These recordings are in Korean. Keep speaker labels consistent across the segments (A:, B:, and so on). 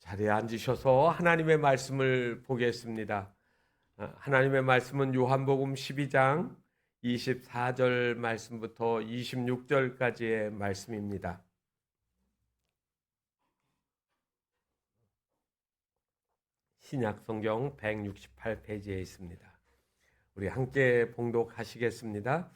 A: 자리에 앉으셔서 하나님의 말씀을 보겠습니다. 하나님의 말씀은 요한복음 12장 24절 말씀부터 26절까지의 말씀입니다. 신약성경 168페이지에 있습니다. 우리 함께 봉독하시겠습니다.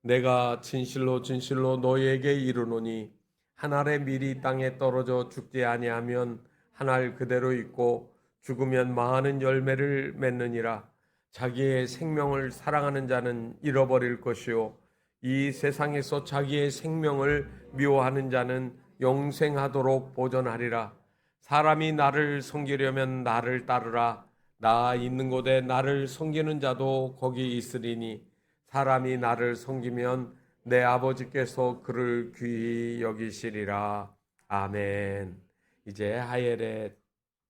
A: 내가 진실로 진실로 너희에게 이르노니 한 알의 밀이 땅에 떨어져 죽지 아니하면 한 알 그대로 있고 죽으면 많은 열매를 맺느니라. 자기의 생명을 사랑하는 자는 잃어버릴 것이요 이 세상에서 자기의 생명을 미워하는 자는 영생하도록 보존하리라. 사람이 나를 섬기려면 나를 따르라. 나 있는 곳에 나를 섬기는 자도 거기 있으리니 사람이 나를 섬기면 내 아버지께서 그를 귀히 여기시리라. 아멘. 이제 하엘의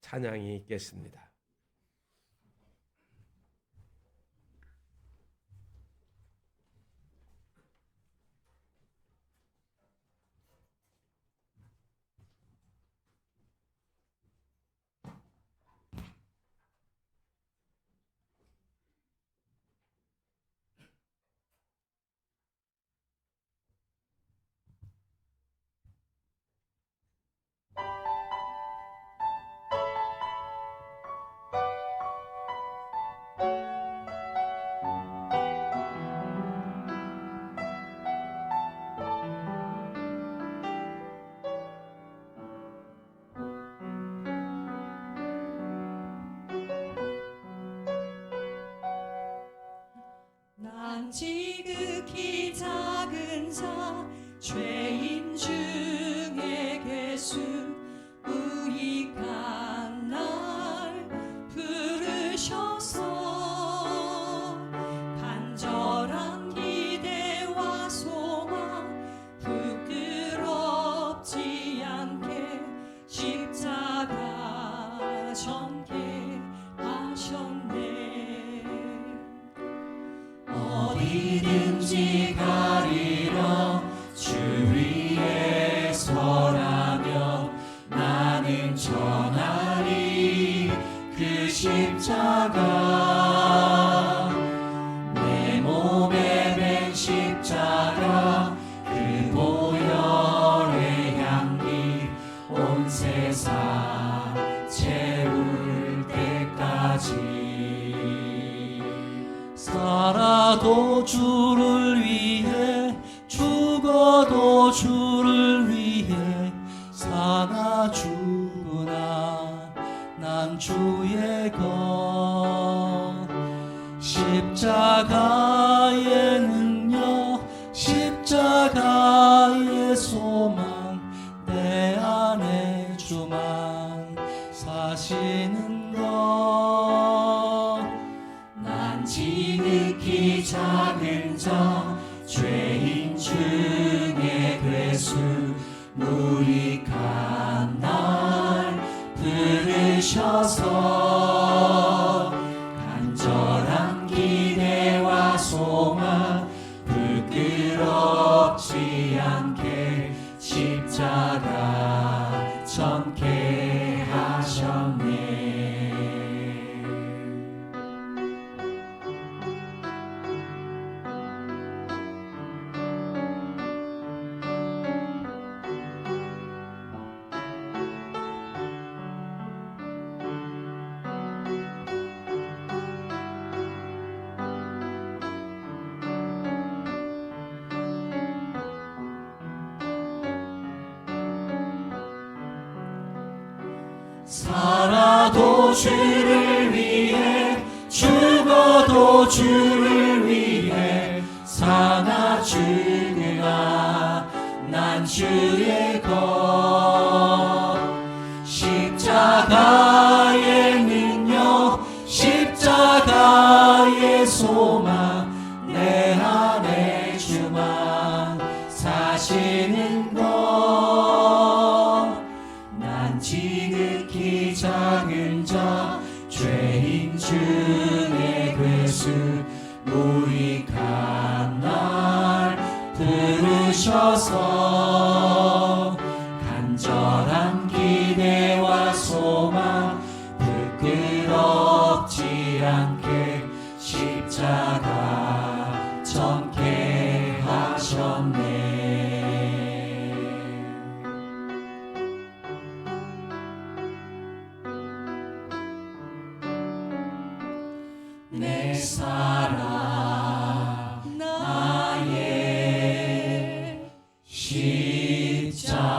A: 찬양이 있겠습니다.
B: 난 지극히 작은 자 죄인 중에 괴수 무익한 날 부르셔서 간절한 기대와 소망 부끄럽지 않게 십자가 전개 하셨네. 어디든지 가리라 주 위에 서라면 나는 전하리 그 십자가. 내 몸에 밴 십자가 그 보혈의 향기 온 세상 채울 때까지. 살아도 주를 위해 죽어도 주를 위해 사나 죽으나 난 주의 것. 십자가의 능력 십자가의 소망 내 안에 주만 사시는 것. 난 지극히 작은 자 죄인 중에 괴수 무익한 날 부르셔서 간절한 기대와 소망 부끄럽지 않게 십자가 전개 하셨네. 살아도 주를 위해 죽어도 주를 위해 사나 죽으나 난 주의 것. 십자가의 능력 십자가의 소망 내 안에 주만 사시는 것. 난 지극히 작은 자 죄인 중에 괴수 무익한 날 부르셔서 간절한 기대와 소망 사랑 나의 십자가.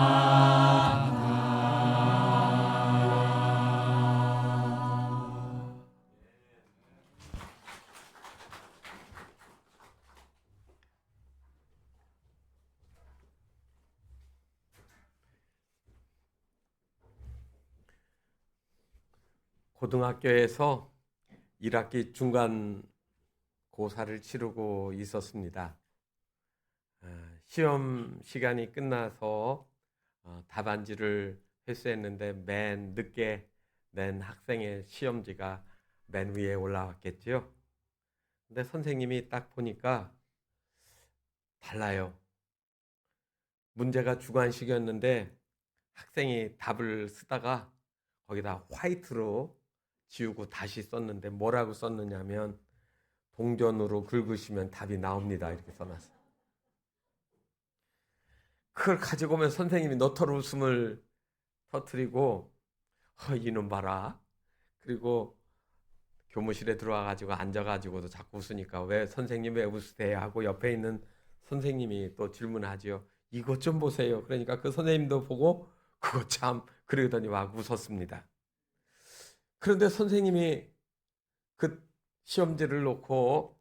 A: 고등학교에서 1학기 중간 고사를 치르고 있었습니다. 시험 시간이 끝나서 답안지를 회수했는데 맨 늦게 낸 학생의 시험지가 맨 위에 올라왔겠죠. 근데 선생님이 딱 보니까 달라요. 문제가 주관식이었는데 학생이 답을 쓰다가 거기다 화이트로 지우고 다시 썼는데 뭐라고 썼느냐면 동전으로 긁으시면 답이 나옵니다. 이렇게 써놨어요. 그걸 가지고 오면 선생님이 너털 웃음을 터뜨리고 이놈 봐라. 그리고 교무실에 들어와가지고 앉아가지고도 자꾸 웃으니까 왜 선생님 왜 웃으세요? 하고 옆에 있는 선생님이 또 질문하지요. 이것 좀 보세요. 그러니까 그 선생님도 보고 그거 참 그러더니 막 웃었습니다. 그런데 선생님이 그 시험지를 놓고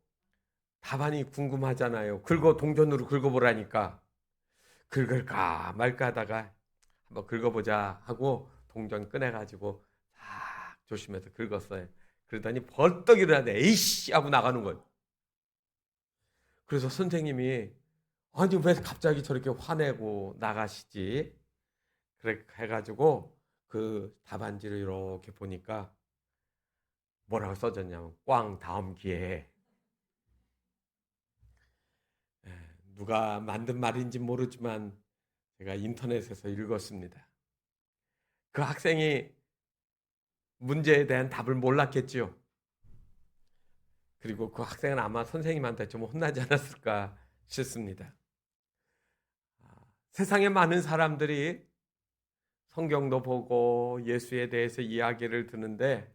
A: 답안이 궁금하잖아요. 동전으로 긁어보라니까 긁을까 말까 하다가 한번 긁어보자 하고 동전 꺼내가지고 싹 조심해서 긁었어요. 그러더니 벌떡 일어나네. 에이씨 하고 나가는 거예요. 그래서 선생님이 아니 왜 갑자기 저렇게 화내고 나가시지? 그래 해가지고 그 답안지를 이렇게 보니까 뭐라고 써졌냐면 꽝 다음 기회에. 누가 만든 말인지 모르지만 제가 인터넷에서 읽었습니다. 그 학생이 문제에 대한 답을 몰랐겠죠. 그리고 그 학생은 아마 선생님한테 좀 혼나지 않았을까 싶습니다. 세상에 많은 사람들이 성경도 보고 예수에 대해서 이야기를 듣는데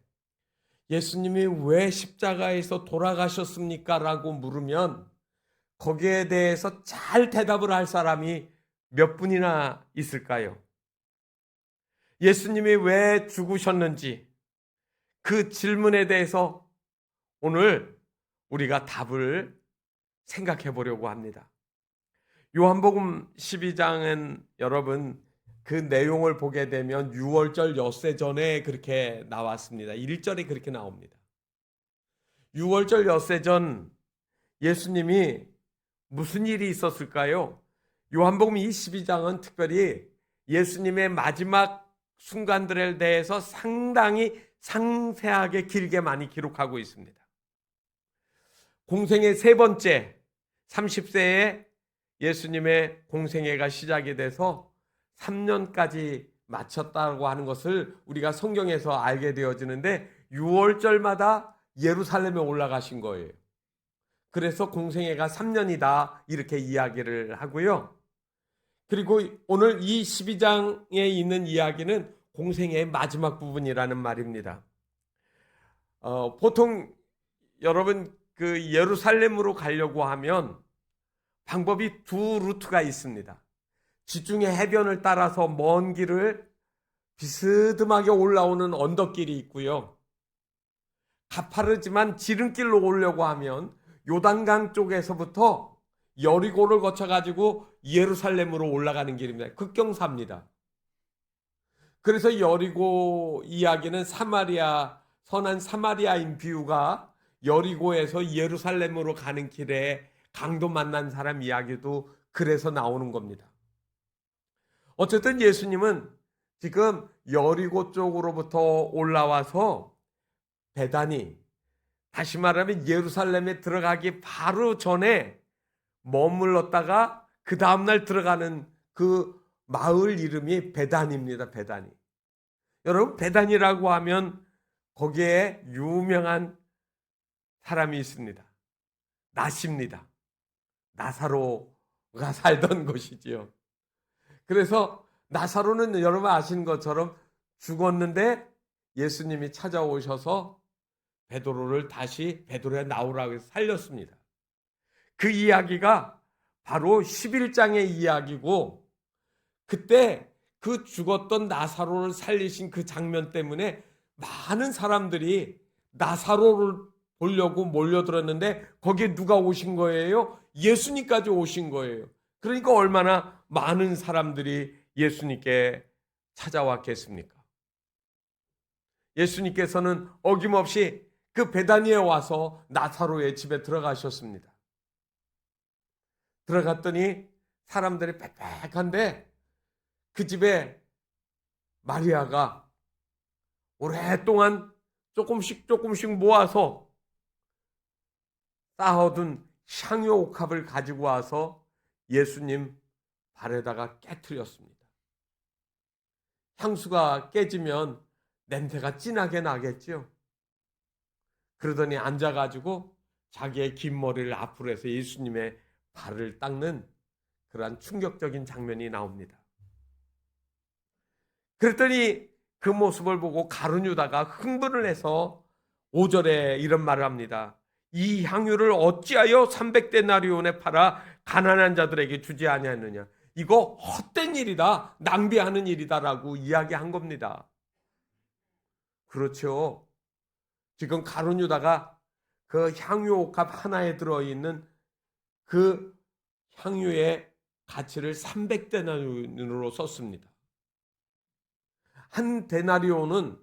A: 예수님이 왜 십자가에서 돌아가셨습니까? 라고 물으면 거기에 대해서 잘 대답을 할 사람이 몇 분이나 있을까요? 예수님이 왜 죽으셨는지 그 질문에 대해서 오늘 우리가 답을 생각해 보려고 합니다. 요한복음 12장은 여러분 그 내용을 보게 되면 6월절 엿새 전에 그렇게 나왔습니다. 1절에 그렇게 나옵니다. 6월절 엿새 전 예수님이 무슨 일이 있었을까요? 요한복음 22장은 특별히 예수님의 마지막 순간들에 대해서 상당히 상세하게 길게 많이 기록하고 있습니다. 공생의 세 번째 30세에 예수님의 공생애가 시작이 돼서 3년까지 마쳤다고 하는 것을 우리가 성경에서 알게 되어지는데 6월절마다 예루살렘에 올라가신 거예요. 그래서 공생애가 3년이다 이렇게 이야기를 하고요. 그리고 오늘 이 12장에 있는 이야기는 공생애의 마지막 부분이라는 말입니다. 보통 여러분 그 예루살렘으로 가려고 하면 방법이 두 루트가 있습니다. 지중해 해변을 따라서 먼 길을 비스듬하게 올라오는 언덕길이 있고요. 가파르지만 지름길로 오려고 하면 요단강 쪽에서부터 여리고를 거쳐가지고 예루살렘으로 올라가는 길입니다. 급경사입니다. 그래서 여리고 이야기는 선한 사마리아인 비유가 여리고에서 예루살렘으로 가는 길에 강도 만난 사람 이야기도 그래서 나오는 겁니다. 어쨌든 예수님은 지금 여리고 쪽으로부터 올라와서 베다니, 다시 말하면 예루살렘에 들어가기 바로 전에 머물렀다가 그 다음날 들어가는 그 마을 이름이 베다니입니다. 베다니. 여러분 베다니라고 하면 거기에 유명한 사람이 있습니다. 나시입니다. 나사로가 살던 곳이지요. 그래서 나사로는 여러분 아시는 것처럼 죽었는데 예수님이 찾아오셔서 베드로를 다시 베드로에 나오라고 해서 살렸습니다. 그 이야기가 바로 11장의 이야기고, 그때 그 죽었던 나사로를 살리신 그 장면 때문에 많은 사람들이 나사로를 보려고 몰려들었는데 거기에 누가 오신 거예요? 예수님까지 오신 거예요. 그러니까 얼마나 많은 사람들이 예수님께 찾아왔겠습니까? 예수님께서는 어김없이 그 베다니에 와서 나사로의 집에 들어가셨습니다. 들어갔더니 사람들이 빽빽한데 그 집에 마리아가 오랫동안 조금씩 모아서 쌓아둔 향유 옥합을 가지고 와서 예수님 발에다가 깨트렸습니다. 향수가 깨지면 냄새가 진하게 나겠죠. 그러더니 앉아가지고 자기의 긴 머리를 앞으로 해서 예수님의 발을 닦는 그러한 충격적인 장면이 나옵니다. 그랬더니 그 모습을 보고 가룟 유다가 흥분을 해서 5절에 이런 말을 합니다. 이 향유를 어찌하여 300데나리온에 팔아 가난한 자들에게 주지 아니하느냐. 이거 헛된 일이다, 낭비하는 일이다라고 이야기한 겁니다. 그렇죠. 지금 가룟 유다가 그 향유 옥합 하나에 들어있는 그 향유의 가치를 300데나리온으로 썼습니다. 한 데나리온은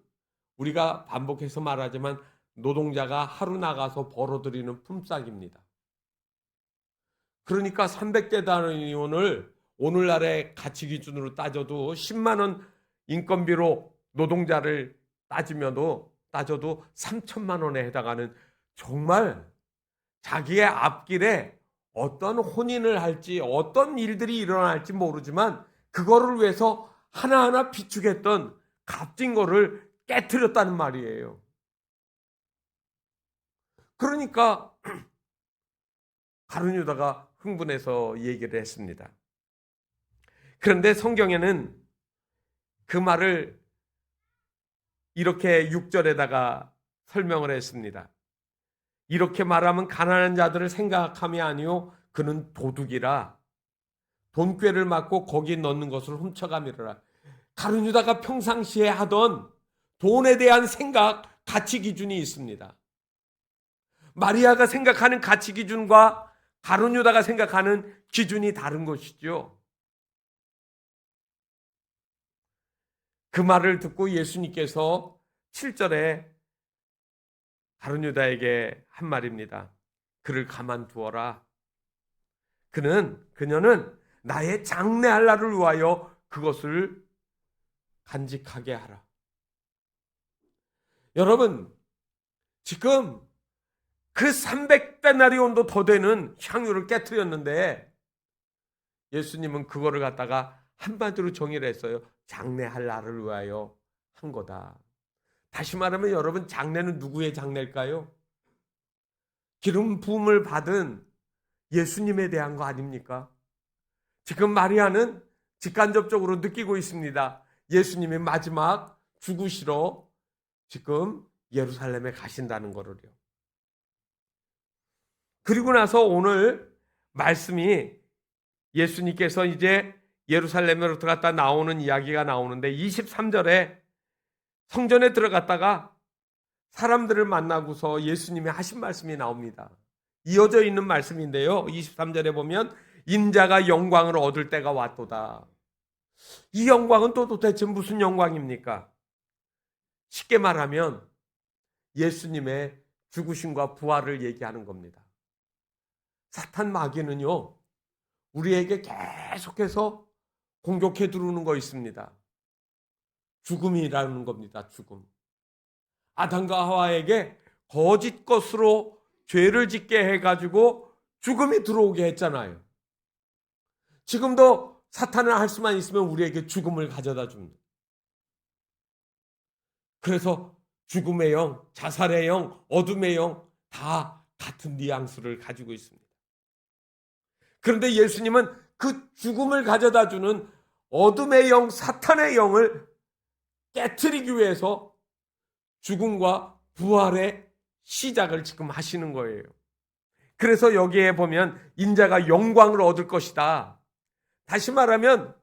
A: 우리가 반복해서 말하지만 노동자가 하루 나가서 벌어들이는 품삯입니다. 그러니까 300데나리온을 오늘날의 가치 기준으로 따져도 10만 원 인건비로 노동자를 따져도 3천만 원에 해당하는, 정말 자기의 앞길에 어떤 혼인을 할지 어떤 일들이 일어날지 모르지만 그거를 위해서 하나하나 비축했던 값진 거를 깨트렸다는 말이에요. 그러니까 가룟 유다가 흥분해서 얘기를 했습니다. 그런데 성경에는 그 말을 이렇게 6절에다가 설명을 했습니다. 이렇게 말하면 가난한 자들을 생각함이 아니요 그는 도둑이라 돈꾀를 맞고 거기에 넣는 것을 훔쳐감이라. 가룟 유다가 평상시에 하던 돈에 대한 생각, 가치 기준이 있습니다. 마리아가 생각하는 가치 기준과 가룟 유다가 생각하는 기준이 다른 것이죠. 그 말을 듣고 예수님께서 7절에 가룟 유다에게 한 말입니다. 그를 가만두어라. 그녀는 나의 장래할 날을 위하여 그것을 간직하게 하라. 여러분, 지금 그 300데나리온도 더 되는 향유를 깨트렸는데 예수님은 그거를 갖다가 한마디로 정의를 했어요. 장래할 날을 위하여 한 거다. 다시 말하면 여러분, 장래는 누구의 장래일까요? 기름 부음을 받은 예수님에 대한 거 아닙니까? 지금 마리아는 직간접적으로 느끼고 있습니다. 예수님이 마지막 죽으시러 지금 예루살렘에 가신다는 거를요. 그리고 나서 오늘 말씀이 예수님께서 이제 예루살렘으로 들어갔다 나오는 이야기가 나오는데 23절에 성전에 들어갔다가 사람들을 만나고서 예수님이 하신 말씀이 나옵니다. 이어져 있는 말씀인데요. 23절에 보면 인자가 영광을 얻을 때가 왔도다. 이 영광은 또 도대체 무슨 영광입니까? 쉽게 말하면 예수님의 죽으심과 부활을 얘기하는 겁니다. 사탄 마귀는요, 우리에게 계속해서 공격해 들어오는 거 있습니다. 죽음이라는 겁니다. 죽음. 아담과 하와에게 거짓 것으로 죄를 짓게 해가지고 죽음이 들어오게 했잖아요. 지금도 사탄을 할 수만 있으면 우리에게 죽음을 가져다 줍니다. 그래서 죽음의 영, 자살의 영, 어둠의 영 다 같은 뉘앙스를 가지고 있습니다. 그런데 예수님은 그 죽음을 가져다 주는 어둠의 영, 사탄의 영을 깨트리기 위해서 죽음과 부활의 시작을 지금 하시는 거예요. 그래서 여기에 보면 인자가 영광을 얻을 것이다. 다시 말하면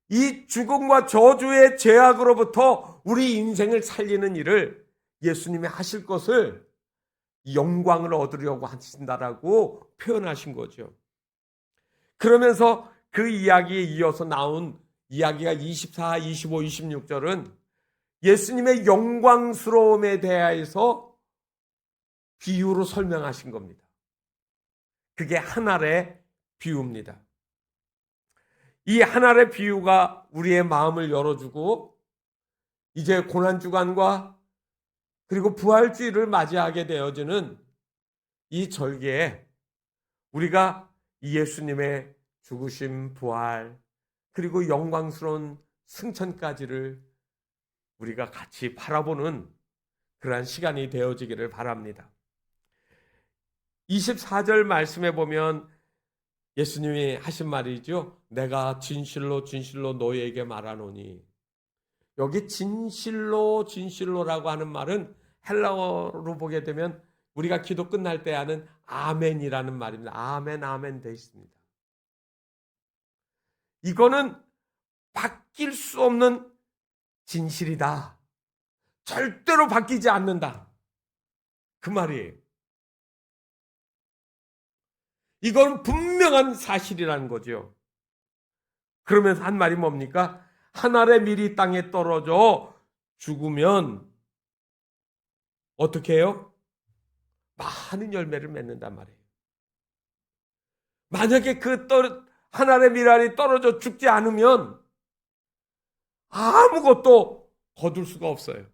A: 이 죽음과 저주의 죄악으로부터 우리 인생을 살리는 일을 예수님이 하실 것을 영광을 얻으려고 하신다라고 표현하신 거죠. 그러면서 그 이야기에 이어서 나온 이야기가 24, 25, 26절은 예수님의 영광스러움에 대해서 비유로 설명하신 겁니다. 그게 하늘의 비유입니다. 이 하늘의 비유가 우리의 마음을 열어주고 이제 고난주간과 그리고 부활주의를 맞이하게 되어지는 이 절기에 우리가 이 예수님의 죽으심, 부활, 그리고 영광스러운 승천까지를 우리가 같이 바라보는 그러한 시간이 되어지기를 바랍니다. 24절 말씀에 보면 예수님이 하신 말이죠. 내가 진실로 진실로 너희에게 말하노니. 여기 진실로라고 하는 말은 헬라어로 보게 되면 우리가 기도 끝날 때 하는 아멘이라는 말입니다. 아멘, 아멘 되어 있습니다. 이거는 바뀔 수 없는 진실이다. 절대로 바뀌지 않는다. 그 말이에요. 이건 분명한 사실이라는 거죠. 그러면서 한 말이 뭡니까? 한 알의 밀이 땅에 떨어져 죽으면 어떻게 해요? 많은 열매를 맺는단 말이에요. 만약에 한 알의 밀알이 떨어져 죽지 않으면 아무것도 거둘 수가 없어요.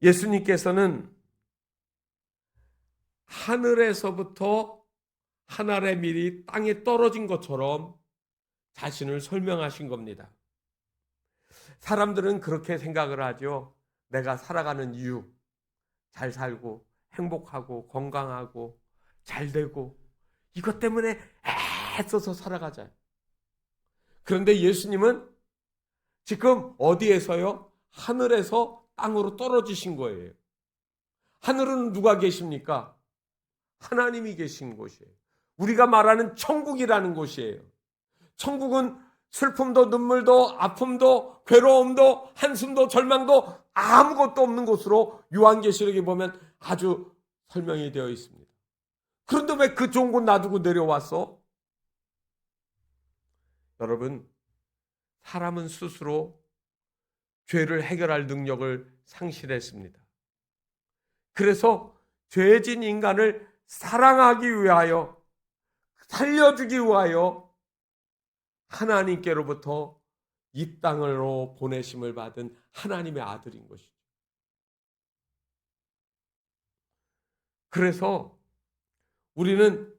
A: 예수님께서는 하늘에서부터 한 알의 밀이 땅에 떨어진 것처럼 자신을 설명하신 겁니다. 사람들은 그렇게 생각을 하죠. 내가 살아가는 이유, 잘 살고 행복하고 건강하고 잘 되고 이것 때문에 애써서 살아가자. 그런데 예수님은 지금 어디에서요? 하늘에서 땅으로 떨어지신 거예요. 하늘은 누가 계십니까? 하나님이 계신 곳이에요. 우리가 말하는 천국이라는 곳이에요. 천국은 슬픔도 눈물도 아픔도 괴로움도 한숨도 절망도 아무것도 없는 곳으로 요한계시록에 보면 아주 설명이 되어 있습니다. 그런데 왜 그 좋은 곳 놔두고 내려왔어? 여러분, 사람은 스스로 죄를 해결할 능력을 상실했습니다. 그래서 죄진 인간을 사랑하기 위하여 살려주기 위하여 하나님께로부터 이 땅으로 보내심을 받은 하나님의 아들인 것이죠. 그래서 우리는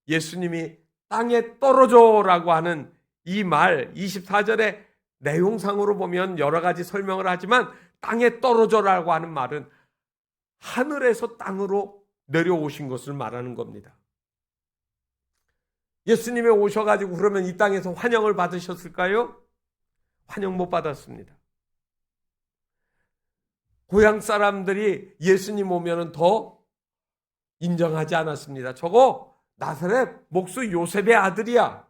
A: 예수님이 땅에 떨어져라고 하는 이 말 24절의 내용상으로 보면 여러 가지 설명을 하지만 땅에 떨어져라고 하는 말은 하늘에서 땅으로 내려오신 것을 말하는 겁니다. 예수님이 오셔가지고 그러면 이 땅에서 환영을 받으셨을까요? 환영 못 받았습니다. 고향 사람들이 예수님 오면은 더 인정하지 않았습니다. 저거 나사렛 목수 요셉의 아들이야.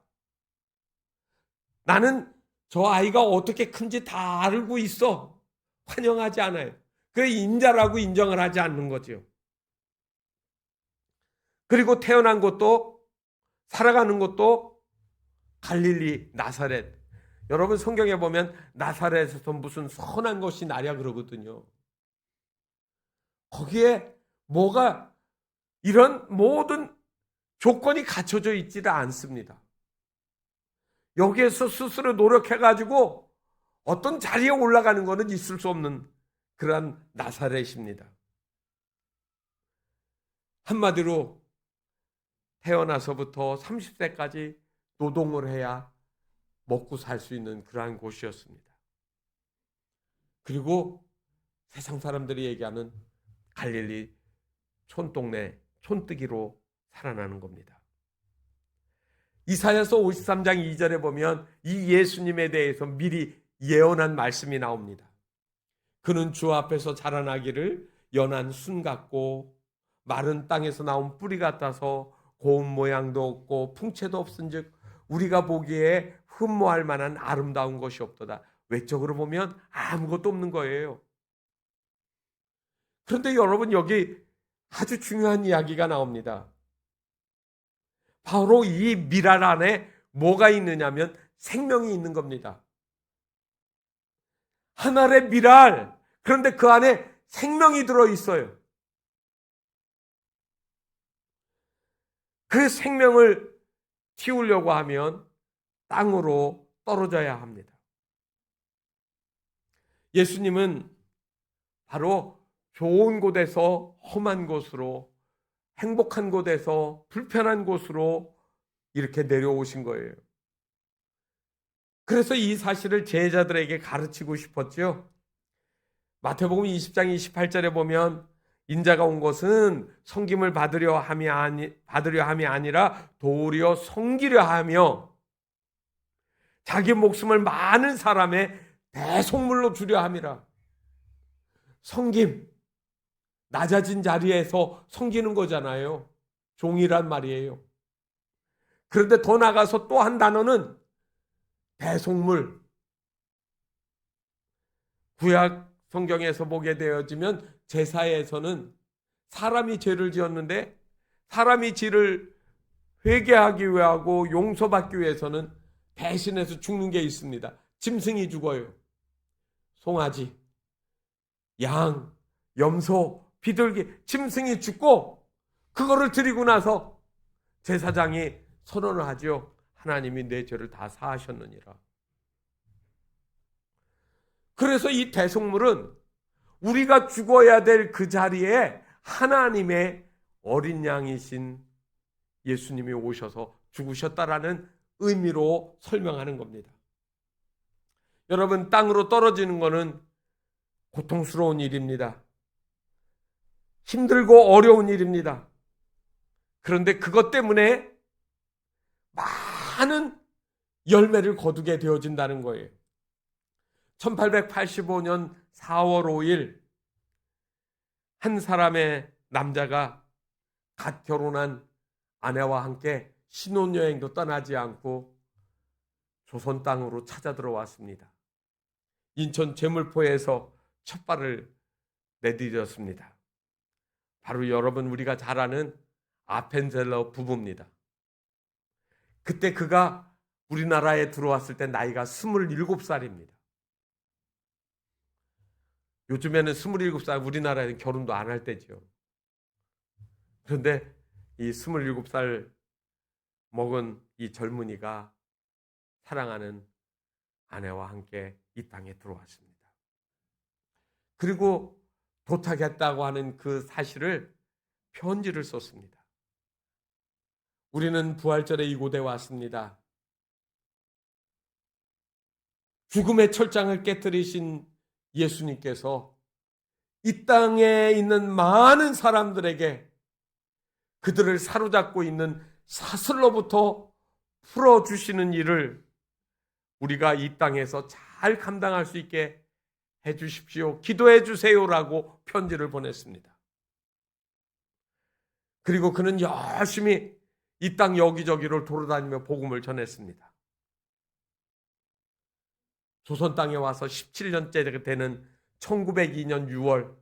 A: 나는 저 아이가 어떻게 큰지 다 알고 있어. 환영하지 않아요. 그 인자라고 인정을 하지 않는 거죠. 그리고 태어난 것도 살아가는 것도 갈릴리 나사렛. 여러분 성경에 보면 나사렛에서 무슨 선한 것이 나랴 그러거든요. 거기에 뭐가 이런 모든 조건이 갖춰져 있지도 않습니다. 여기에서 스스로 노력해가지고 어떤 자리에 올라가는 것은 있을 수 없는 그러한 나사렛입니다. 한마디로 태어나서부터 30세까지 노동을 해야 먹고 살 수 있는 그러한 곳이었습니다. 그리고 세상 사람들이 얘기하는 갈릴리 촌동네 촌뜨기로 살아나는 겁니다. 이사야서 53장 2절에 보면 이 예수님에 대해서 미리 예언한 말씀이 나옵니다. 그는 주 앞에서 자라나기를 연한 순 같고 마른 땅에서 나온 뿌리 같아서 고운 모양도 없고 풍채도 없은즉 우리가 보기에 흠모할 만한 아름다운 것이 없도다. 외적으로 보면 아무것도 없는 거예요. 그런데 여러분, 여기 아주 중요한 이야기가 나옵니다. 바로 이 미랄 안에 뭐가 있느냐면 생명이 있는 겁니다. 한 알의 미랄, 그런데 그 안에 생명이 들어있어요. 그 생명을 키우려고 하면 땅으로 떨어져야 합니다. 예수님은 바로 좋은 곳에서 험한 곳으로, 행복한 곳에서 불편한 곳으로 이렇게 내려오신 거예요. 그래서 이 사실을 제자들에게 가르치고 싶었죠. 마태복음 20장 28절에 보면 인자가 온 것은 섬김을 받으려 함이 아니라 도리어 섬기려 하며 자기 목숨을 많은 사람의 대속물로 주려 함이라. 섬김, 낮아진 자리에서 섬기는 거잖아요. 종이란 말이에요. 그런데 더 나가서 또 한 단어는 대속물. 구약 성경에서 보게 되어지면 제사에서는 사람이 죄를 지었는데 사람이 죄를 회개하기 위하고 용서받기 위해서는 대신해서 죽는 게 있습니다. 짐승이 죽어요. 송아지, 양, 염소, 비둘기, 짐승이 죽고 그거를 드리고 나서 제사장이 선언을 하죠. 하나님이 내 죄를 다 사하셨느니라. 그래서 이 대속물은 우리가 죽어야 될 그 자리에 하나님의 어린 양이신 예수님이 오셔서 죽으셨다라는 의미로 설명하는 겁니다. 여러분, 땅으로 떨어지는 것은 고통스러운 일입니다. 힘들고 어려운 일입니다. 그런데 그것 때문에 많은 열매를 거두게 되어진다는 거예요. 1885년 4월 5일 한 사람의 남자가 갓 결혼한 아내와 함께 신혼여행도 떠나지 않고 조선 땅으로 찾아 들어왔습니다. 인천 제물포에서 첫 발을 내디뎠습니다. 바로 여러분, 우리가 잘 아는 아펜젤러 부부입니다. 그때 그가 우리나라에 들어왔을 때 나이가 27살입니다. 요즘에는 27살 우리나라에는 결혼도 안 할 때죠. 그런데 이 27살 먹은 이 젊은이가 사랑하는 아내와 함께 이 땅에 들어왔습니다. 그리고 도착했다고 하는 그 사실을 편지를 썼습니다. 우리는 부활절에 이곳에 왔습니다. 죽음의 철장을 깨뜨리신 예수님께서 이 땅에 있는 많은 사람들에게 그들을 사로잡고 있는 사슬로부터 풀어주시는 일을 우리가 이 땅에서 잘 감당할 수 있게 해주십시오. 기도해 주세요라고 편지를 보냈습니다. 그리고 그는 열심히 이 땅 여기저기를 돌아다니며 복음을 전했습니다. 조선 땅에 와서 17년째 되는 1902년 6월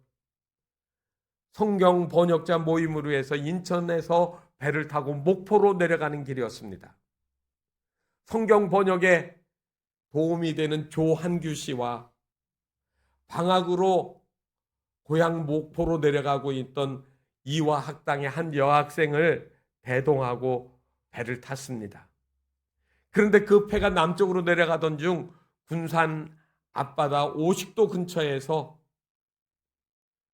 A: 성경 번역자 모임으로 해서 인천에서 배를 타고 목포로 내려가는 길이었습니다. 성경 번역에 도움이 되는 조한규 씨와 방학으로 고향 목포로 내려가고 있던 이화 학당의 한 여학생을 대동하고 배를 탔습니다. 그런데 그 배가 남쪽으로 내려가던 중 군산 앞바다 50도 근처에서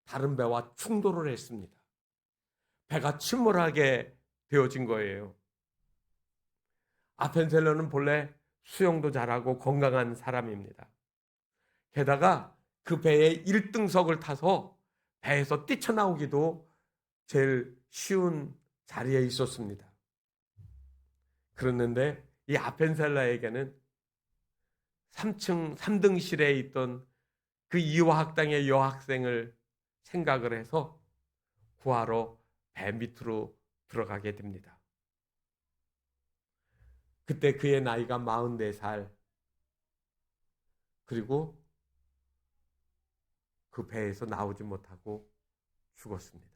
A: 다른 배와 충돌을 했습니다. 배가 침몰하게 되어진 거예요. 아펜셀러는 본래 수영도 잘하고 건강한 사람입니다. 게다가 그 배의 1등석을 타서 배에서 뛰쳐나오기도 제일 쉬운 자리에 있었습니다. 그랬는데 이 아펜셀러에게는 3층 3등실에 있던 그 이화 학당의 여학생을 생각을 해서 구하러 배 밑으로 들어가게 됩니다. 그때 그의 나이가 44살. 그리고 그 배에서 나오지 못하고 죽었습니다.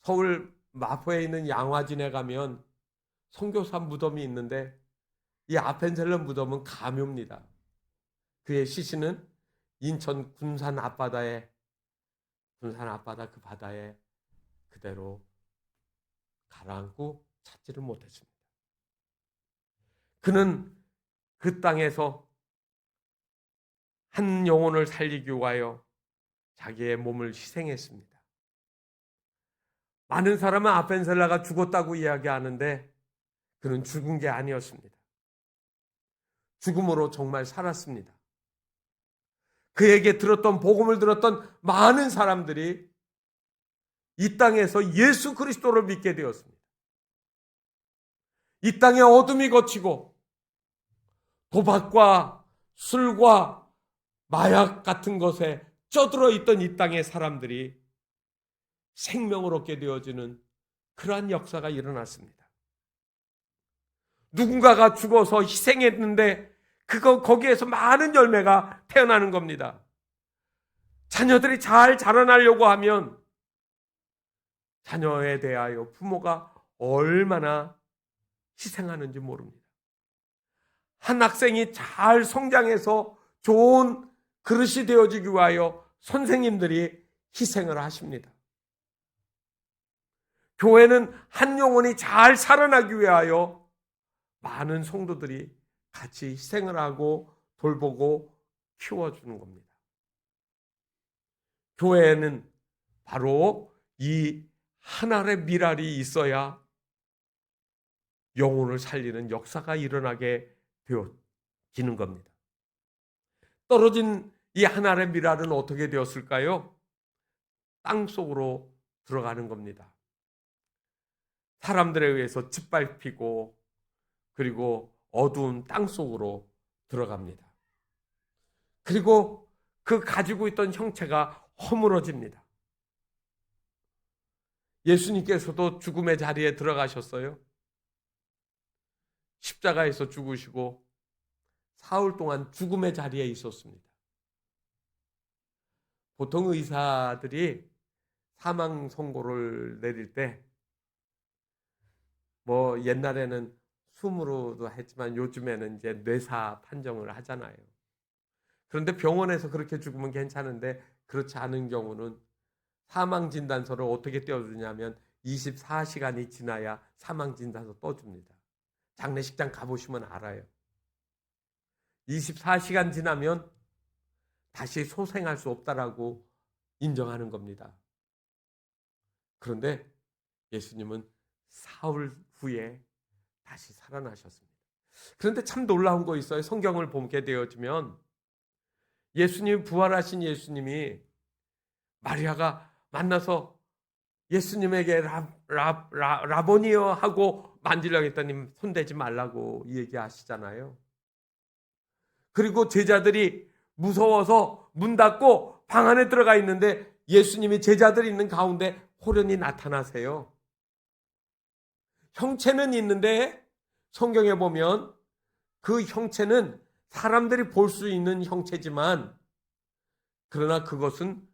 A: 서울 마포에 있는 양화진에 가면 선교사 무덤이 있는데 이 아펜셀러 무덤은 가묘입니다. 그의 시신은 인천 군산 앞바다 그 바다에 그대로 가라앉고 찾지를 못했습니다. 그는 그 땅에서 한 영혼을 살리기 위하여 자기의 몸을 희생했습니다. 많은 사람은 아펜셀라가 죽었다고 이야기하는데 그는 죽은 게 아니었습니다. 죽음으로 정말 살았습니다. 그에게 들었던 복음을 들었던 많은 사람들이 이 땅에서 예수 그리스도를 믿게 되었습니다. 이 땅의 어둠이 걷히고 도박과 술과 마약 같은 것에 쩌들어 있던 이 땅의 사람들이 생명을 얻게 되어지는 그러한 역사가 일어났습니다. 누군가가 죽어서 희생했는데 거기에서 많은 열매가 태어나는 겁니다. 자녀들이 잘 자라나려고 하면 자녀에 대하여 부모가 얼마나 희생하는지 모릅니다. 한 학생이 잘 성장해서 좋은 그릇이 되어지기 위하여 선생님들이 희생을 하십니다. 교회는 한 영혼이 잘 살아나기 위하여 많은 성도들이 같이 희생을 하고 돌보고 키워주는 겁니다. 교회에는 바로 이 하나의 미랄이 있어야 영혼을 살리는 역사가 일어나게 되어지는 겁니다. 떨어진 이 하나의 미랄은 어떻게 되었을까요? 땅 속으로 들어가는 겁니다. 사람들에 의해서 짓밟히고 그리고 어두운 땅 속으로 들어갑니다. 그리고 그 가지고 있던 형체가 허물어집니다. 예수님께서도 죽음의 자리에 들어가셨어요. 십자가에서 죽으시고 사흘 동안 죽음의 자리에 있었습니다. 보통 의사들이 사망 선고를 내릴 때 옛날에는 숨으로도 했지만 요즘에는 이제 뇌사 판정을 하잖아요. 그런데 병원에서 그렇게 죽으면 괜찮은데 그렇지 않은 경우는 사망 진단서를 어떻게 떼어주냐면 24시간이 지나야 사망 진단서 떠줍니다. 장례식장 가보시면 알아요. 24시간 지나면 다시 소생할 수 없다라고 인정하는 겁니다. 그런데 예수님은 사흘 후에 다시 살아나셨습니다. 그런데 참 놀라운 거 있어요. 성경을 보게 되어지면 예수님, 부활하신 예수님이 마리아가 만나서 예수님에게 라보니여 하고 만지려고 했더니 손대지 말라고 얘기하시잖아요. 그리고 제자들이 무서워서 문 닫고 방 안에 들어가 있는데 예수님이 제자들이 있는 가운데 호련히 나타나세요. 형체는 있는데 성경에 보면 그 형체는 사람들이 볼 수 있는 형체지만 그러나 그것은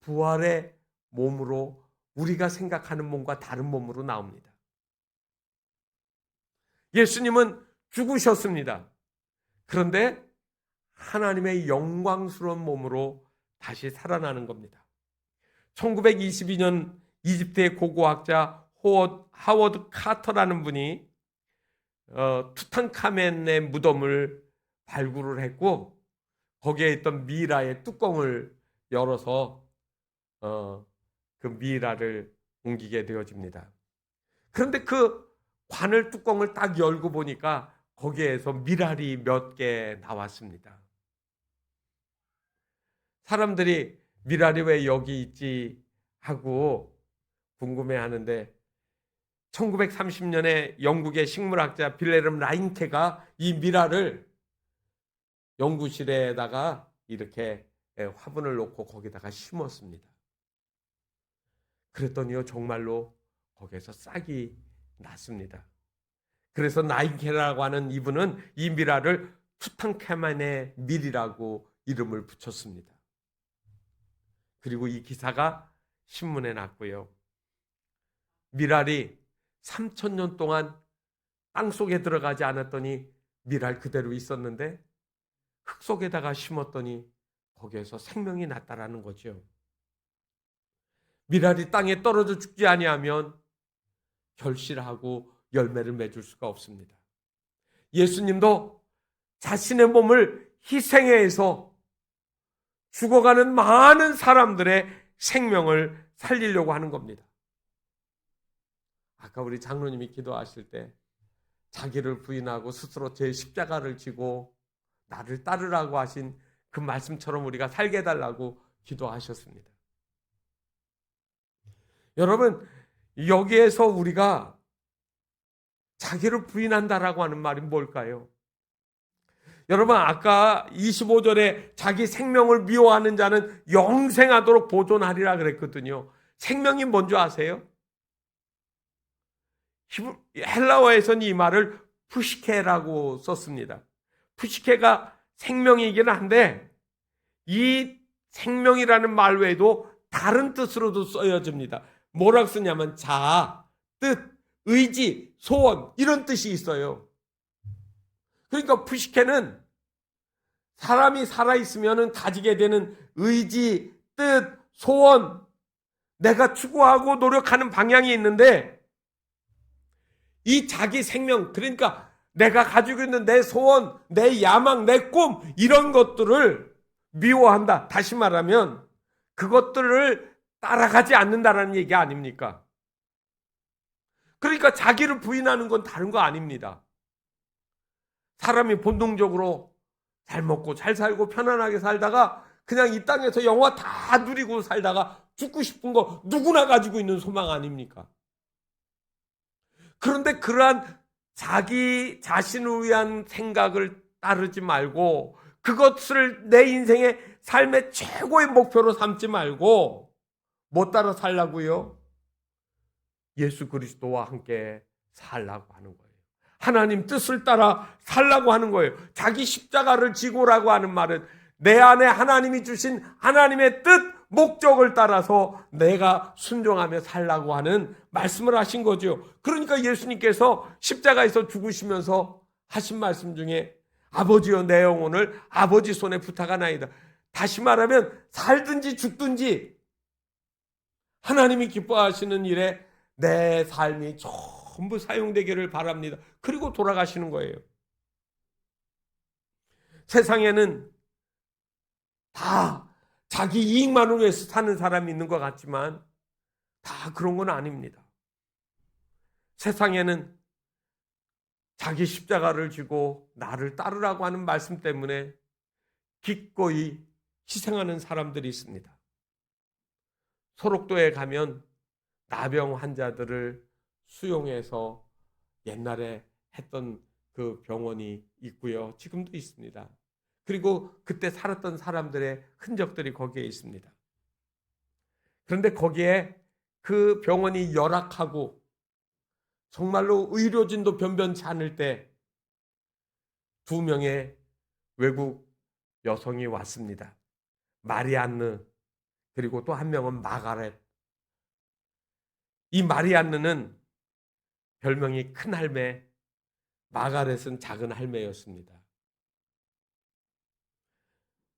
A: 부활의 몸으로 우리가 생각하는 몸과 다른 몸으로 나옵니다. 예수님은 죽으셨습니다. 그런데 하나님의 영광스러운 몸으로 다시 살아나는 겁니다. 1922년 이집트의 고고학자 하워드 카터라는 분이 투탕카멘의 무덤을 발굴을 했고 거기에 있던 미이라의 뚜껑을 열어서 그 미이라를 옮기게 되어집니다. 그런데 그 관을 뚜껑을 딱 열고 보니까 거기에서 미랄이 몇 개 나왔습니다. 사람들이 미랄이 왜 여기 있지 하고 궁금해하는데 1930년에 영국의 식물학자 빌레름 라인케가 이 미랄을 연구실에다가 이렇게 화분을 놓고 거기다가 심었습니다. 그랬더니요, 정말로 거기에서 싹이 났습니다. 그래서 나인케라고 하는 이분은 이 미랄을 투탕카멘의 밀이라고 이름을 붙였습니다. 그리고 이 기사가 신문에 났고요. 미랄이 3,000년 동안 땅속에 들어가지 않았더니 미랄 그대로 있었는데 흙 속에다가 심었더니 거기에서 생명이 났다라는 거죠. 미랄이 땅에 떨어져 죽지 아니하면 결실하고 열매를 맺을 수가 없습니다. 예수님도 자신의 몸을 희생해서 죽어가는 많은 사람들의 생명을 살리려고 하는 겁니다. 아까 우리 장로님이 기도하실 때 자기를 부인하고 스스로 제 십자가를 지고 나를 따르라고 하신 그 말씀처럼 우리가 살게 해달라고 기도하셨습니다. 여러분, 여기에서 우리가 자기를 부인한다라고 하는 말이 뭘까요? 여러분, 아까 25절에 자기 생명을 미워하는 자는 영생하도록 보존하리라 그랬거든요. 생명이 뭔지 아세요? 헬라어에서는 이 말을 푸시케라고 썼습니다. 푸시케가 생명이긴 한데 이 생명이라는 말 외에도 다른 뜻으로도 쓰여집니다. 뭐라고 쓰냐면 자아, 뜻, 의지, 소원 이런 뜻이 있어요. 그러니까 푸시케는 사람이 살아있으면 가지게 되는 의지, 뜻, 소원, 내가 추구하고 노력하는 방향이 있는데 이 자기 생명, 그러니까 내가 가지고 있는 내 소원, 내 야망, 내 꿈 이런 것들을 미워한다. 다시 말하면 그것들을 따라가지 않는다라는 얘기 아닙니까? 그러니까 자기를 부인하는 건 다른 거 아닙니다. 사람이 본능적으로 잘 먹고 잘 살고 편안하게 살다가 그냥 이 땅에서 영화 다 누리고 살다가 죽고 싶은 거 누구나 가지고 있는 소망 아닙니까? 그런데 그러한 자기 자신을 위한 생각을 따르지 말고 그것을 내 인생의 삶의 최고의 목표로 삼지 말고 뭐 따라 살라고요? 예수 그리스도와 함께 살라고 하는 거예요. 하나님 뜻을 따라 살라고 하는 거예요. 자기 십자가를 지고라고 하는 말은 내 안에 하나님이 주신 하나님의 뜻, 목적을 따라서 내가 순종하며 살라고 하는 말씀을 하신 거죠. 그러니까 예수님께서 십자가에서 죽으시면서 하신 말씀 중에 아버지여 내 영혼을 아버지 손에 부탁하나이다. 다시 말하면 살든지 죽든지 하나님이 기뻐하시는 일에 내 삶이 전부 사용되기를 바랍니다. 그리고 돌아가시는 거예요. 세상에는 다 자기 이익만을 위해서 사는 사람이 있는 것 같지만 다 그런 건 아닙니다. 세상에는 자기 십자가를 지고 나를 따르라고 하는 말씀 때문에 기꺼이 희생하는 사람들이 있습니다. 소록도에 가면 나병 환자들을 수용해서 옛날에 했던 그 병원이 있고요. 지금도 있습니다. 그리고 그때 살았던 사람들의 흔적들이 거기에 있습니다. 그런데 거기에 그 병원이 열악하고 정말로 의료진도 변변치 않을 때 2명의 외국 여성이 왔습니다. 마리안느 그리고 또 한 명은 마가렛. 이 마리안느는 별명이 큰 할매, 마가렛은 작은 할매였습니다.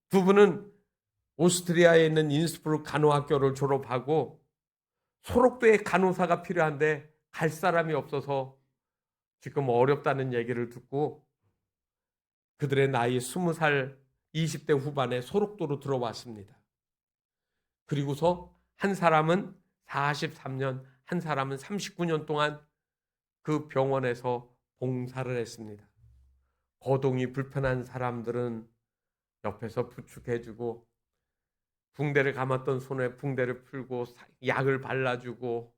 A: 두 분은 오스트리아에 있는 인스브룩 간호학교를 졸업하고 소록도에 간호사가 필요한데 갈 사람이 없어서 지금 어렵다는 얘기를 듣고 그들의 나이 20살, 20대 후반에 소록도로 들어왔습니다. 그리고서 한 사람은 43년, 한 사람은 39년 동안 그 병원에서 봉사를 했습니다. 거동이 불편한 사람들은 옆에서 부축해주고 붕대를 감았던 손에 붕대를 풀고 약을 발라주고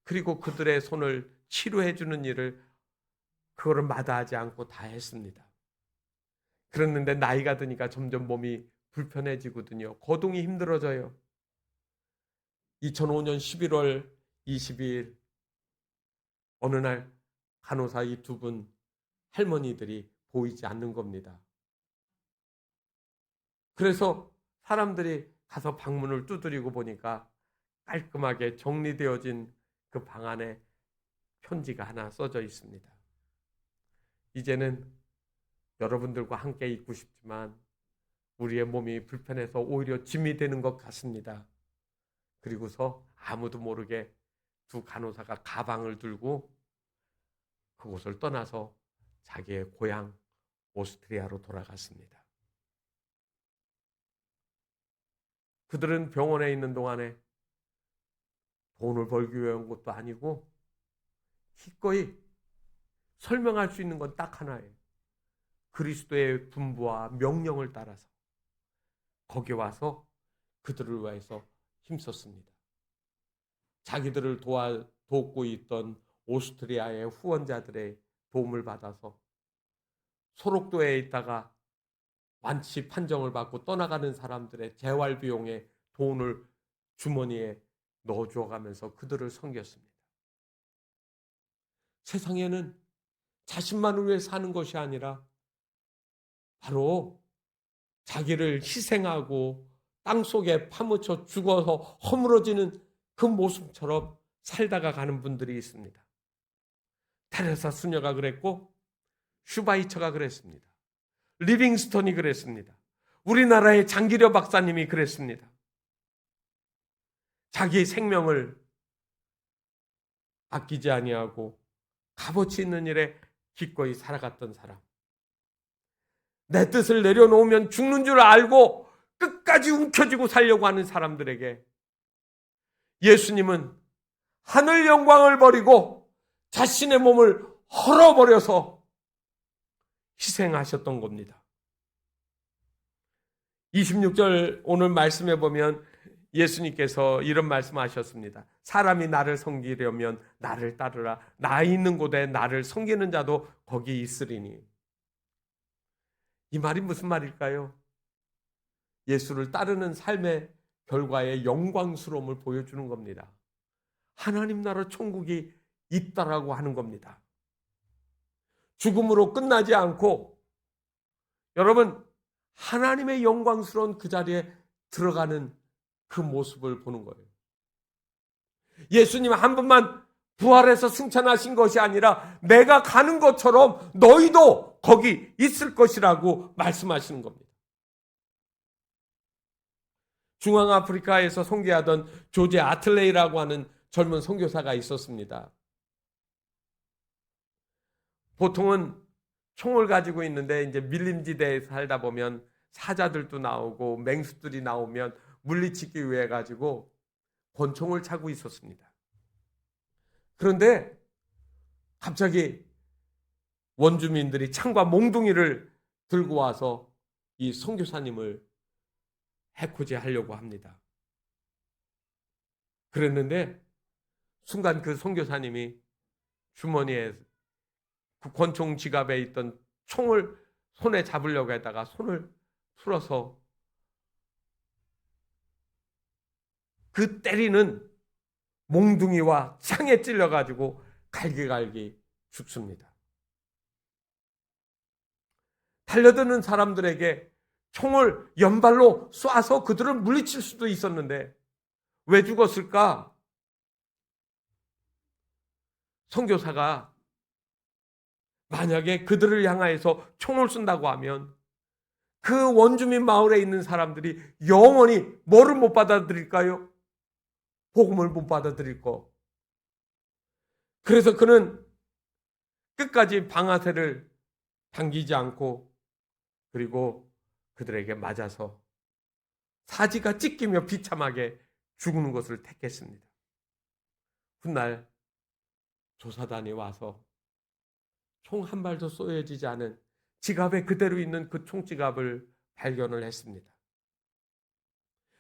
A: 그리고 그들의 손을 치료해주는 일을 그거를 마다하지 않고 다 했습니다. 그랬는데 나이가 드니까 점점 몸이 불편해지거든요. 거동이 힘들어져요. 2005년 11월 22일 어느 날 간호사 이 두 분 할머니들이 보이지 않는 겁니다. 그래서 사람들이 가서 방문을 두드리고 보니까 깔끔하게 정리되어진 그 방 안에 편지가 하나 써져 있습니다. 이제는 여러분들과 함께 있고 싶지만 우리의 몸이 불편해서 오히려 짐이 되는 것 같습니다. 그리고서 아무도 모르게 두 간호사가 가방을 들고 그곳을 떠나서 자기의 고향 오스트리아로 돌아갔습니다. 그들은 병원에 있는 동안에 돈을 벌기 위해 온 것도 아니고 기꺼이 설명할 수 있는 건 딱 하나예요. 그리스도의 분부와 명령을 따라서 거기 와서 그들을 위해서 힘썼습니다. 자기들을 돕고 있던 오스트리아의 후원자들의 도움을 받아서 소록도에 있다가 완치 판정을 받고 떠나가는 사람들의 재활 비용에 돈을 주머니에 넣어주어가면서 그들을 섬겼습니다. 세상에는 자신만을 위해 사는 것이 아니라 바로 자기를 희생하고 땅속에 파묻혀 죽어서 허물어지는 그 모습처럼 살다가 가는 분들이 있습니다. 테레사 수녀가 그랬고 슈바이처가 그랬습니다. 리빙스턴이 그랬습니다. 우리나라의 장기려 박사님이 그랬습니다. 자기의 생명을 아끼지 아니하고 값어치 있는 일에 기꺼이 살아갔던 사람. 내 뜻을 내려놓으면 죽는 줄 알고 끝까지 움켜쥐고 살려고 하는 사람들에게 예수님은 하늘 영광을 버리고 자신의 몸을 헐어버려서 희생하셨던 겁니다. 26절 오늘 말씀해 보면 예수님께서 이런 말씀하셨습니다. 사람이 나를 섬기려면 나를 따르라. 나 있는 곳에 나를 섬기는 자도 거기 있으리니. 이 말이 무슨 말일까요? 예수를 따르는 삶의 결과의 영광스러움을 보여주는 겁니다. 하나님 나라 천국이 있다라고 하는 겁니다. 죽음으로 끝나지 않고 여러분 하나님의 영광스러운 그 자리에 들어가는 그 모습을 보는 거예요. 예수님 한 분만 부활해서 승천하신 것이 아니라 내가 가는 것처럼 너희도 거기 있을 것이라고 말씀하시는 겁니다. 중앙아프리카에서 선교하던 조제 아틀레이라고 하는 젊은 선교사가 있었습니다. 보통은 총을 가지고 있는데 이제 밀림지대에 살다 보면 사자들도 나오고 맹수들이 나오면 물리치기 위해 가지고 권총을 차고 있었습니다. 그런데 갑자기 원주민들이 창과 몽둥이를 들고 와서 이 선교사님을 해코지하려고 합니다. 그랬는데 순간 그 선교사님이 주머니에 그 권총 지갑에 있던 총을 손에 잡으려고 했다가 손을 풀어서 그 때리는 몽둥이와 창에 찔려가지고 갈기갈기 죽습니다. 달려드는 사람들에게 총을 연발로 쏴서 그들을 물리칠 수도 있었는데 왜 죽었을까? 선교사가 만약에 그들을 향하여서 총을 쏜다고 하면 그 원주민 마을에 있는 사람들이 영원히 뭐를 못 받아들일까요? 복음을 못 받아들일 거. 그래서 그는 끝까지 방아쇠를 당기지 않고 그리고 그들에게 맞아서 사지가 찢기며 비참하게 죽는 것을 택했습니다. 훗날 조사단이 와서 총 한 발도 쏘여지지 않은 지갑에 그대로 있는 그 총지갑을 발견을 했습니다.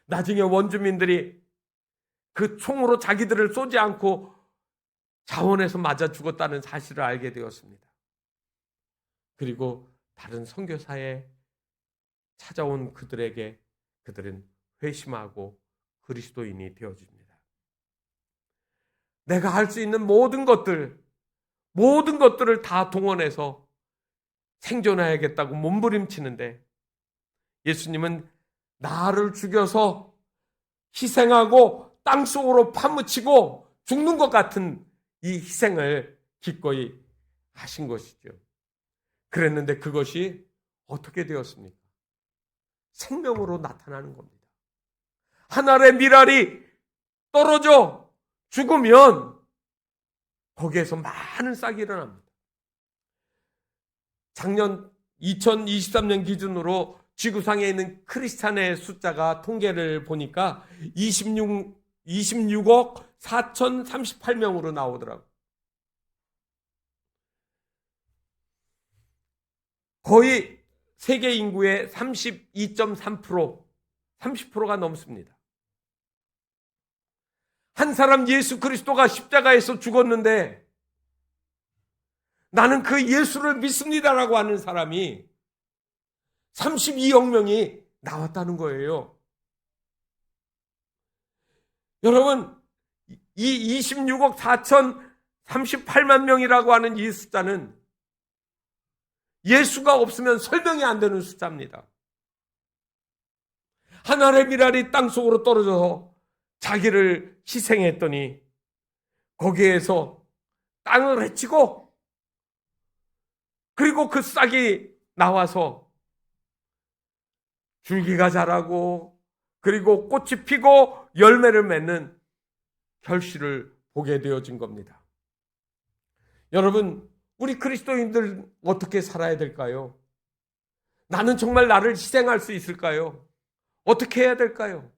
A: 나중에 원주민들이 그 총으로 자기들을 쏘지 않고 자원에서 맞아 죽었다는 사실을 알게 되었습니다. 그리고 다른 선교사에 찾아온 그들에게 그들은 회심하고 그리스도인이 되어줍니다. 내가 할 수 있는 모든 것들을 다 동원해서 생존해야겠다고 몸부림치는데 예수님은 나를 죽여서 희생하고 땅속으로 파묻히고 죽는 것 같은 이 희생을 기꺼이 하신 것이죠. 그랬는데 그것이 어떻게 되었습니까? 생명으로 나타나는 겁니다. 한 알의 밀알이 떨어져 죽으면 거기에서 많은 싹이 일어납니다. 작년 2023년 기준으로 지구상에 있는 크리스찬의 숫자가 통계를 보니까 26억 4,038명으로 나오더라고요. 거의 세계 인구의 32.3%, 30%가 넘습니다. 한 사람 예수 그리스도가 십자가에서 죽었는데 나는 그 예수를 믿습니다라고 하는 사람이 32억 명이 나왔다는 거예요. 여러분, 이 26억 4,038만 명이라고 하는 이 숫자는 예수가 없으면 설명이 안 되는 숫자입니다. 한 알의 밀알이 땅속으로 떨어져서 자기를 희생했더니 거기에서 땅을 헤치고 그리고 그 싹이 나와서 줄기가 자라고 그리고 꽃이 피고 열매를 맺는 결실을 보게 되어진 겁니다. 여러분, 우리 그리스도인들 어떻게 살아야 될까요? 나는 정말 나를 희생할 수 있을까요? 어떻게 해야 될까요?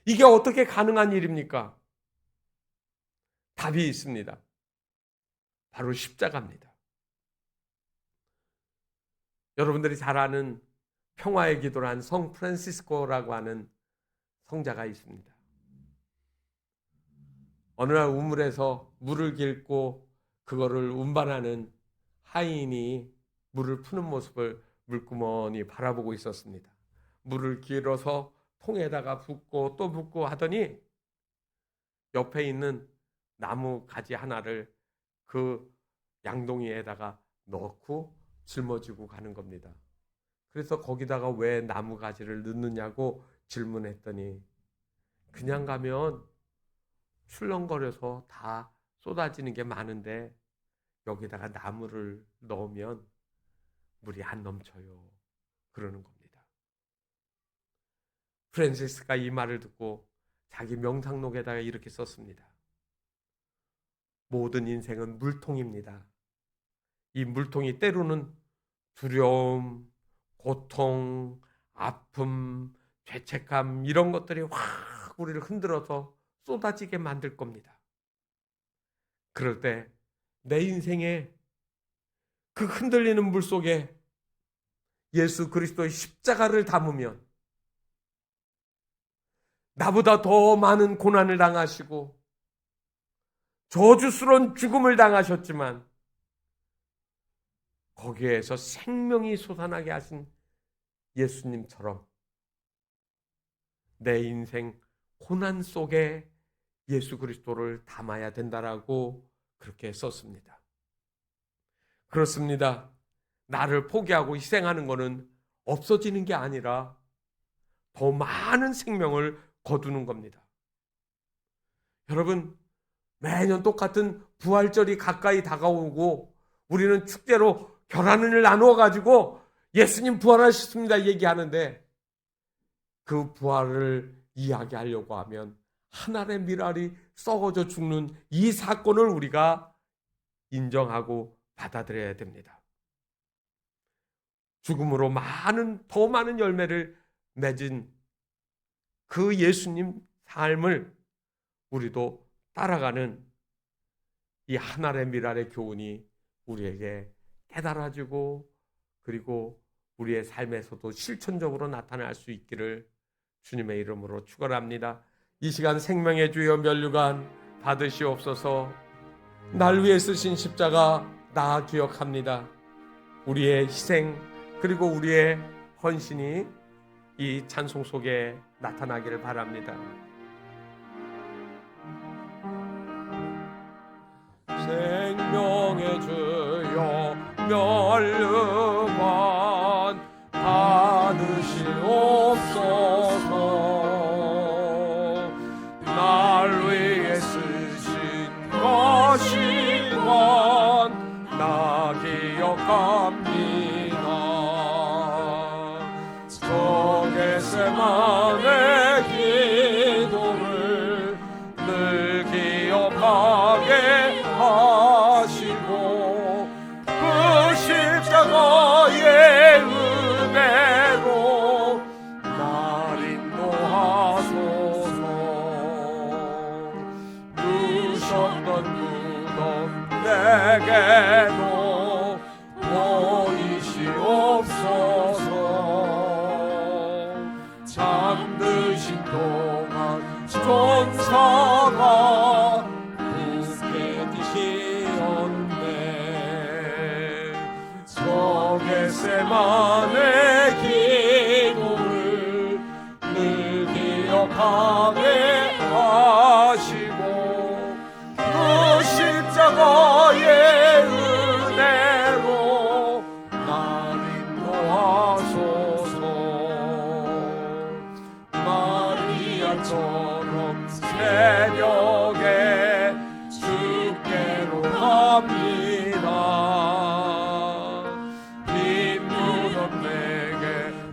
A: 이게 어떻게 가능한 일입니까? 답이 있습니다. 바로 십자가입니다. 여러분들이 잘 아는 평화의 기도란 성 프란시스코라고 하는 성자가 있습니다. 어느 날 우물에서 물을 길고 그거를 운반하는 하인이 물을 푸는 모습을 물구멍이 바라보고 있었습니다. 물을 길어서 통에다가 붓고 또 붓고 하더니 옆에 있는 나무 가지 하나를 그 양동이에다가 넣고 짊어지고 가는 겁니다. 그래서 거기다가 왜 나무 가지를 넣느냐고 질문했더니 그냥 가면 출렁거려서 다 쏟아지는 게 많은데 여기다가 나무를 넣으면 물이 안 넘쳐요. 그러는 겁니다. 프란시스가 이 말을 듣고 자기 명상록에다가 이렇게 썼습니다. 모든 인생은 물통입니다. 이 물통이 때로는 두려움, 고통, 아픔, 죄책감 이런 것들이 확 우리를 흔들어서 쏟아지게 만들 겁니다. 그럴 때 내 인생에 그 흔들리는 물 속에 예수 그리스도의 십자가를 담으면 나보다 더 많은 고난을 당하시고 저주스러운 죽음을 당하셨지만 거기에서 생명이 솟아나게 하신 예수님처럼 내 인생 고난 속에 예수 그리스도를 담아야 된다라고 그렇게 썼습니다. 그렇습니다. 나를 포기하고 희생하는 것은 없어지는 게 아니라 더 많은 생명을 거두는 겁니다. 여러분, 매년 똑같은 부활절이 가까이 다가오고 우리는 축제로 결혼을 나누어 가지고 예수님 부활하셨습니다 얘기하는데 그 부활을 이야기하려고 하면 한 알의 밀알이 썩어져 죽는 이 사건을 우리가 인정하고 받아들여야 됩니다. 죽음으로 더 많은 열매를 맺은 그 예수님 삶을 우리도 따라가는 이 한 알의 밀알의 교훈이 우리에게 깨달아지고 그리고 우리의 삶에서도 실천적으로 나타날 수 있기를 주님의 이름으로 축원합니다. 이 시간 생명의 주여 면류관 받으시옵소서. 날 위해 쓰신 십자가 나 기억합니다. 우리의 희생 그리고 우리의 헌신이 이 찬송 속에 나타나기를 바랍니다. 생명의 주여 멸류관 받으시옵소서. 날 위해 쓰신 것이건 나 기억합니다. 저 겟세마네 기도를 늘 기억하게 하시고 그 십자가의 은혜로 날 인도하소서. 누셨던 무덤 내게도 보이시옵소서. 잠드신 동안 전사가 굳게 뛰시었네. 저 겟세마네 기도를 늘 기억하게 하시고 그 십자가의 은혜로 날 인도하소서. 마리아처럼 새벽에 주께로 갑니다. 빈 무덤 내게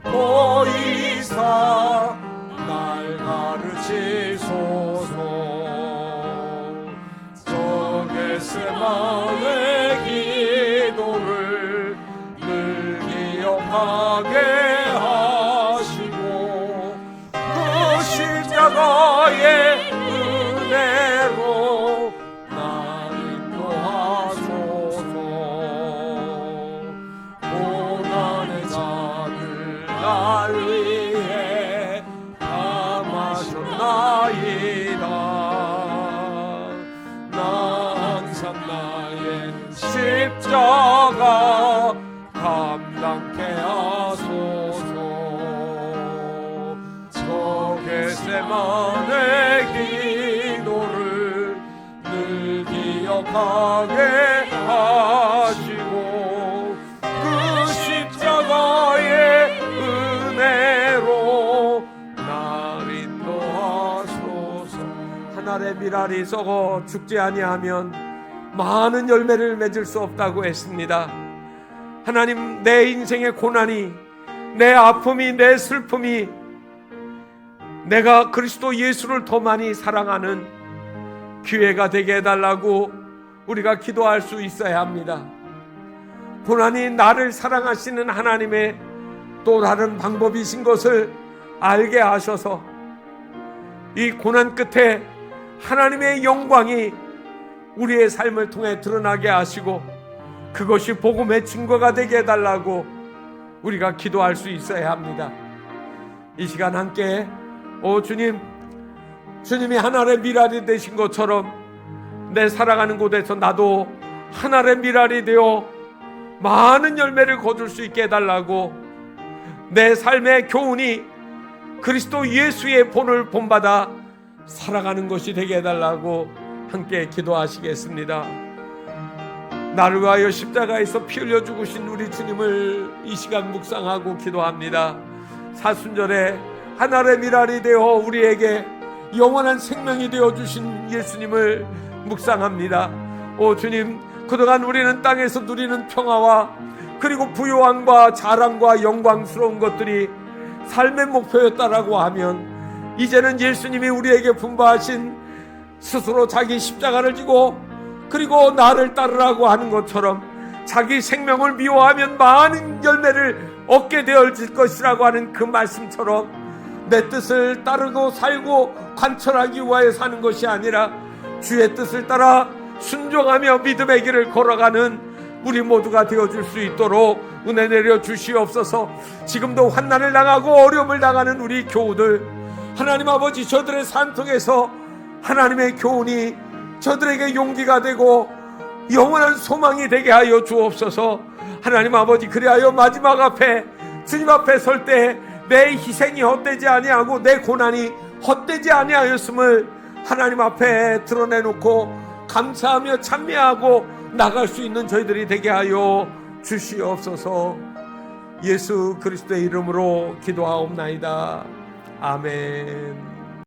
A: 보이사 날 가르치소서. 저 겟세마네 기도를 늘 기억하게 하시고 그 십자가의 은혜로 날 인도하소서. 고난의 잔을 날 위해 담아셨나이다. 나 항상 나의 십자가 감당케 하소서. 저 겟세마네 기도를 늘 기억하게 하시고 그 십자가의 은혜로 날 인도하소서. 하늘의 미랄이 썩어 죽지 아니하면 많은 열매를 맺을 수 없다고 했습니다. 하나님, 내 인생의 고난이, 내 아픔이, 내 슬픔이 내가 그리스도 예수를 더 많이 사랑하는 기회가 되게 해달라고 우리가 기도할 수 있어야 합니다. 고난이 나를 사랑하시는 하나님의 또 다른 방법이신 것을 알게 하셔서 이 고난 끝에 하나님의 영광이 우리의 삶을 통해 드러나게 하시고 그것이 복음의 증거가 되게 해달라고 우리가 기도할 수 있어야 합니다. 이 시간 함께 주님이 하늘의 미랄이 되신 것처럼 내 살아가는 곳에서 나도 하늘의 미랄이 되어 많은 열매를 거둘 수 있게 해달라고, 내 삶의 교훈이 그리스도 예수의 본을 본받아 살아가는 것이 되게 해달라고 함께 기도하시겠습니다. 나를 위하여 십자가에서 피 흘려 죽으신 우리 주님을 이 시간 묵상하고 기도합니다. 사순절에 하늘의 미랄이 되어 우리에게 영원한 생명이 되어 주신 예수님을 묵상합니다. 오 주님, 그동안 우리는 땅에서 누리는 평화와 그리고 부요함과 자랑과 영광스러운 것들이 삶의 목표였다라고 하면, 이제는 예수님이 우리에게 분부하신 스스로 자기 십자가를 지고 그리고 나를 따르라고 하는 것처럼 자기 생명을 미워하면 많은 열매를 얻게 되어질 것이라고 하는 그 말씀처럼 내 뜻을 따르고 살고 관철하기 위하여 사는 것이 아니라 주의 뜻을 따라 순종하며 믿음의 길을 걸어가는 우리 모두가 되어줄 수 있도록 은혜 내려 주시옵소서. 지금도 환난을 당하고 어려움을 당하는 우리 교우들, 하나님 아버지, 저들의 삶 속에서 하나님의 교훈이 저들에게 용기가 되고 영원한 소망이 되게 하여 주옵소서. 하나님 아버지, 그리하여 마지막 앞에 주님 앞에 설 때 내 희생이 헛되지 아니하고 내 고난이 헛되지 아니하였음을 하나님 앞에 드러내놓고 감사하며 찬미하고 나갈 수 있는 저희들이 되게 하여 주시옵소서. 예수 그리스도의 이름으로 기도하옵나이다. 아멘.